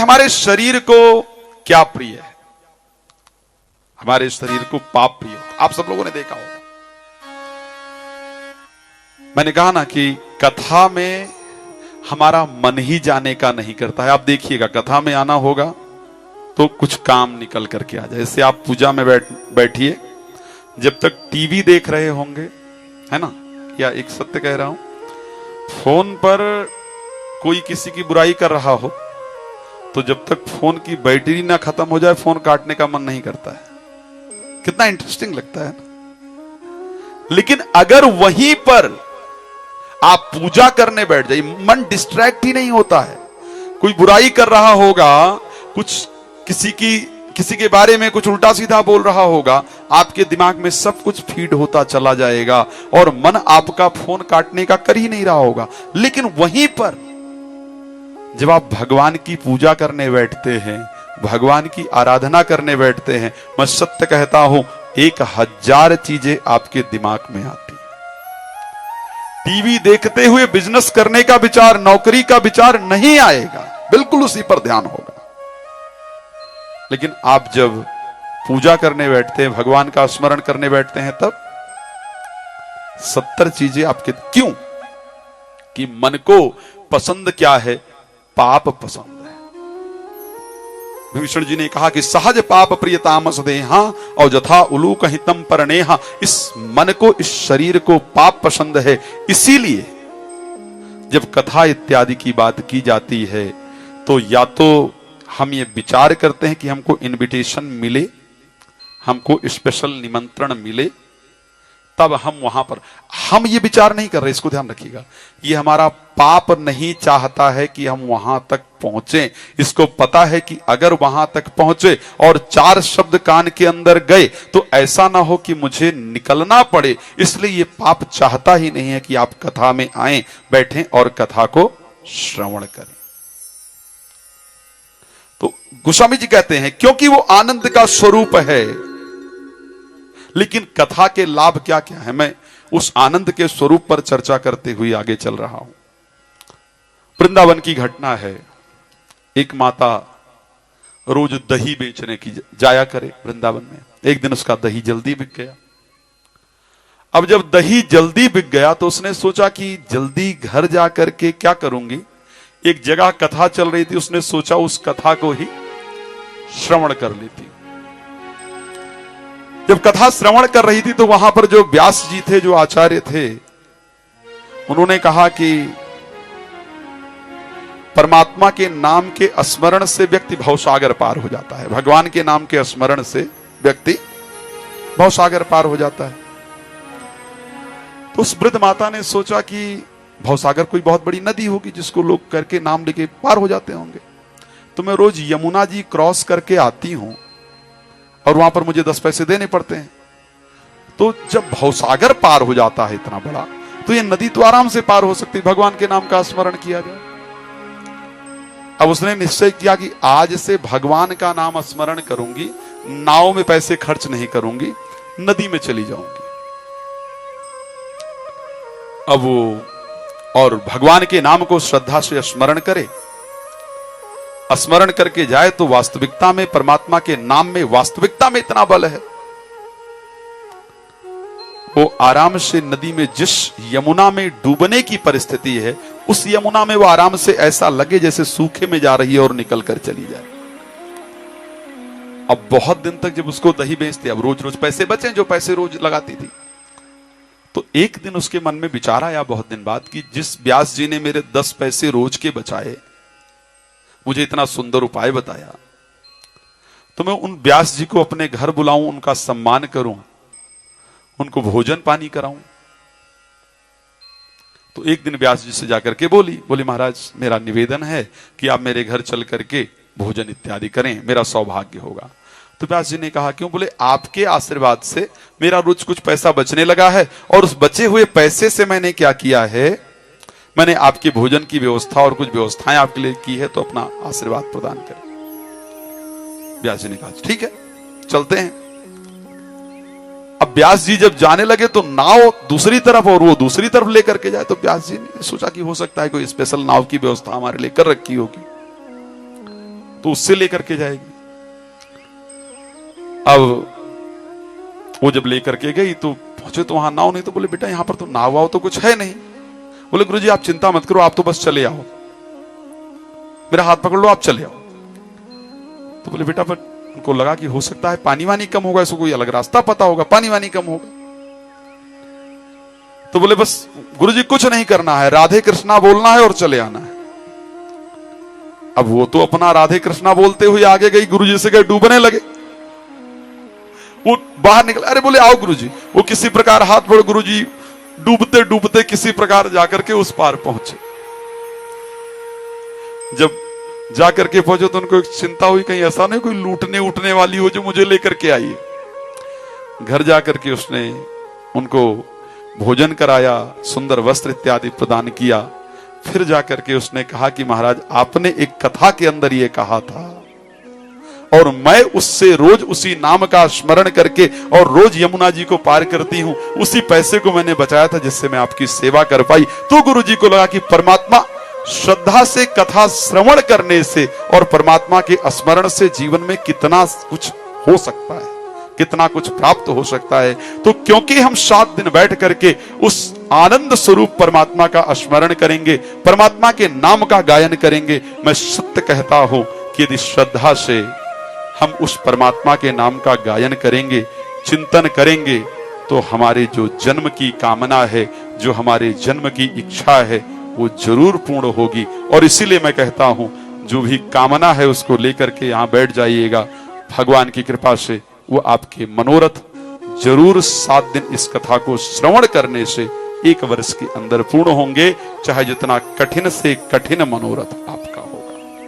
हमारे शरीर को क्या प्रिय है? हमारे शरीर को पाप प्रिय होता। आप सब लोगों ने देखा होगा, मैंने कहा ना कि कथा में हमारा मन ही जाने का नहीं करता है। आप देखिएगा, कथा में आना होगा तो कुछ काम निकल करके आ जाए। जैसे आप पूजा में बैठिए, जब तक टीवी देख रहे होंगे, है ना, या एक सत्य कह रहा हूं, फोन पर कोई किसी की बुराई कर रहा हो तो जब तक फोन की बैटरी ना खत्म हो जाए फोन काटने का मन नहीं करता है। कितना इंटरेस्टिंग लगता है ना। लेकिन अगर वहीं पर आप पूजा करने बैठ जाइए, मन डिस्ट्रैक्ट ही नहीं होता है। कोई बुराई कर रहा होगा, कुछ किसी के बारे में कुछ उल्टा सीधा बोल रहा होगा, आपके दिमाग में सब कुछ फीड होता चला जाएगा और मन आपका फोन काटने का कर ही नहीं रहा होगा। लेकिन वहीं पर जब आप भगवान की पूजा करने बैठते हैं, भगवान की आराधना करने बैठते हैं, मैं सत्य कहता हूं 1000 चीजें आपके दिमाग में आती। टीवी देखते हुए बिजनेस करने का विचार, नौकरी का विचार नहीं आएगा, बिल्कुल उसी पर ध्यान होगा। लेकिन आप जब पूजा करने बैठते हैं, भगवान का स्मरण करने बैठते हैं, तब 70 चीजें आपके, क्यों? कि मन को पसंद क्या है? पाप पसंद है। विभीषण जी ने कहा कि सहज पाप प्रिय तामस देहा और जथा उलूक हितम परनेहा। इस मन को, इस शरीर को पाप पसंद है। इसीलिए जब कथा इत्यादि की बात की जाती है तो या तो हम ये विचार करते हैं कि हमको इनविटेशन मिले, हमको स्पेशल निमंत्रण मिले, तब हम वहां पर, हम ये विचार नहीं कर रहे, इसको ध्यान रखिएगा। ये हमारा पाप नहीं चाहता है कि हम वहां तक पहुंचे। इसको पता है कि अगर वहां तक पहुंचे और 4 शब्द कान के अंदर गए तो ऐसा ना हो कि मुझे निकलना पड़े। इसलिए ये पाप चाहता ही नहीं है कि आप कथा में आए, बैठें और कथा को श्रवण करें। तो गोस्वामी जी कहते हैं क्योंकि वो आनंद का स्वरूप है। लेकिन कथा के लाभ क्या क्या है, मैं उस आनंद के स्वरूप पर चर्चा करते हुए आगे चल रहा हूं। वृंदावन की घटना है। एक माता रोज दही बेचने की जाया करे वृंदावन में। एक दिन उसका दही जल्दी बिक गया। अब जब दही जल्दी बिक गया तो उसने सोचा कि जल्दी घर जाकर के क्या करूंगी। एक जगह कथा चल रही थी, उसने सोचा उस कथा को ही श्रवण कर लेती। जब कथा श्रवण कर रही थी तो वहां पर जो व्यास जी थे, जो आचार्य थे, उन्होंने कहा कि परमात्मा के नाम के स्मरण से व्यक्ति भवसागर पार हो जाता है। भगवान के नाम के स्मरण से व्यक्ति भवसागर पार हो जाता है। तो उस वृद्ध माता ने सोचा कि भवसागर कोई बहुत बड़ी नदी होगी जिसको लोग करके नाम लेके पार हो जाते होंगे। तो मैं रोज यमुना जी क्रॉस करके आती हूं और वहां पर मुझे 10 पैसे देने पड़ते हैं। तो जब भवसागर पार हो जाता है इतना बड़ा, तो ये नदी तो आराम से पार हो सकती, भगवान के नाम का स्मरण किया जाए। अब उसने निश्चय किया कि आज से भगवान का नाम स्मरण करूंगी, नाव में पैसे खर्च नहीं करूंगी, नदी में चली जाऊंगी। अब वो और भगवान के नाम को श्रद्धा से स्मरण करे, स्मरण करके जाए तो वास्तविकता में परमात्मा के नाम में, वास्तविकता में इतना बल है। वो आराम से नदी में, जिस यमुना में डूबने की परिस्थिति है, उस यमुना में वो आराम से ऐसा लगे जैसे सूखे में जा रही है और निकल कर चली जाए। अब बहुत दिन तक जब उसको दही बेचते, अब रोज रोज पैसे बचे जो पैसे रोज लगाती थी। तो एक दिन उसके मन में विचार आया बहुत दिन बाद कि जिस व्यास जी ने मेरे 10 पैसे रोज के बचाए, मुझे इतना सुंदर उपाय बताया, तो मैं उन व्यास जी को अपने घर बुलाऊं, उनका सम्मान करूं, उनको भोजन पानी कराऊं। तो एक दिन व्यास जी से जाकर के बोली महाराज मेरा निवेदन है कि आप मेरे घर चल करके भोजन इत्यादि करें, मेरा सौभाग्य होगा। तो व्यास जी ने कहा क्यों? बोले आपके आशीर्वाद से मेरा रोज कुछ पैसा बचने लगा है और उस बचे हुए पैसे से मैंने क्या किया है, मैंने आपके भोजन की व्यवस्था और कुछ व्यवस्थाएं आपके लिए की है, तो अपना आशीर्वाद प्रदान करें। व्यास जी ने कहा ठीक है चलते हैं। अब व्यास जी जब जाने लगे तो नाव दूसरी तरफ और वो दूसरी तरफ लेकर के जाए, तो व्यास जी ने सोचा कि हो सकता है कोई स्पेशल नाव की व्यवस्था हमारे लिए कर रखी होगी। तो उससे लेकर के जाएगी। अब वो जब लेकर के गई तो पहुंचे तो वहां नाव नहीं, तो बोले बेटा यहां पर तो नाव वाव तो कुछ है नहीं। बोले गुरुजी आप चिंता मत करो, आप तो बस चले आओ, मेरा हाथ पकड़ लो, आप चले आओ। तो बोले बेटा पर उनको लगा कि हो सकता है पानी वानी कम होगा, इसको कोई अलग रास्ता पता होगा, पानी वानी कम होगा। तो बोले बस गुरुजी कुछ नहीं करना है, राधे कृष्णा बोलना है और चले आना है। अब वो तो अपना राधे कृष्णा बोलते हुए आगे गई, गुरुजी से गए डूबने लगे। वो बाहर निकले, अरे बोले आओ गुरुजी। वो किसी प्रकार हाथ पकड़, गुरुजी डूबते डूबते किसी प्रकार जाकर के उस पार पहुंचे। जब जाकर के पहुंचे तो उनको एक चिंता हुई, कहीं ऐसा नहीं कोई लूटने उठने वाली हो जो मुझे लेकर के आई है। घर जाकर के उसने उनको भोजन कराया, सुंदर वस्त्र इत्यादि प्रदान किया। फिर जाकर के उसने कहा कि महाराज आपने एक कथा के अंदर ये कहा था और मैं उससे रोज उसी नाम का स्मरण करके और रोज यमुना जी को पार करती हूं, उसी पैसे को मैंने बचाया था जिससे मैं आपकी सेवा कर पाई। तो गुरुजी को लगा कि परमात्मा श्रद्धा से कथा श्रवण करने से और परमात्मा के स्मरण से जीवन में कितना कुछ हो सकता है, कितना कुछ प्राप्त हो सकता है। तो क्योंकि हम 7 दिन बैठ करके उस आनंद स्वरूप परमात्मा का स्मरण करेंगे, परमात्मा के नाम का गायन करेंगे, मैं सत्य कहता हूं कि यदि श्रद्धा से हम उस परमात्मा के नाम का गायन करेंगे, चिंतन करेंगे, तो हमारे जो जन्म की कामना है, जो हमारे जन्म की इच्छा है, वो जरूर पूर्ण होगी। और इसीलिए मैं कहता हूं जो भी कामना है उसको लेकर के यहां बैठ जाइएगा, भगवान की कृपा से वो आपके मनोरथ जरूर 7 दिन इस कथा को श्रवण करने से 1 वर्ष के अंदर पूर्ण होंगे, चाहे जितना कठिन से कठिन मनोरथ आप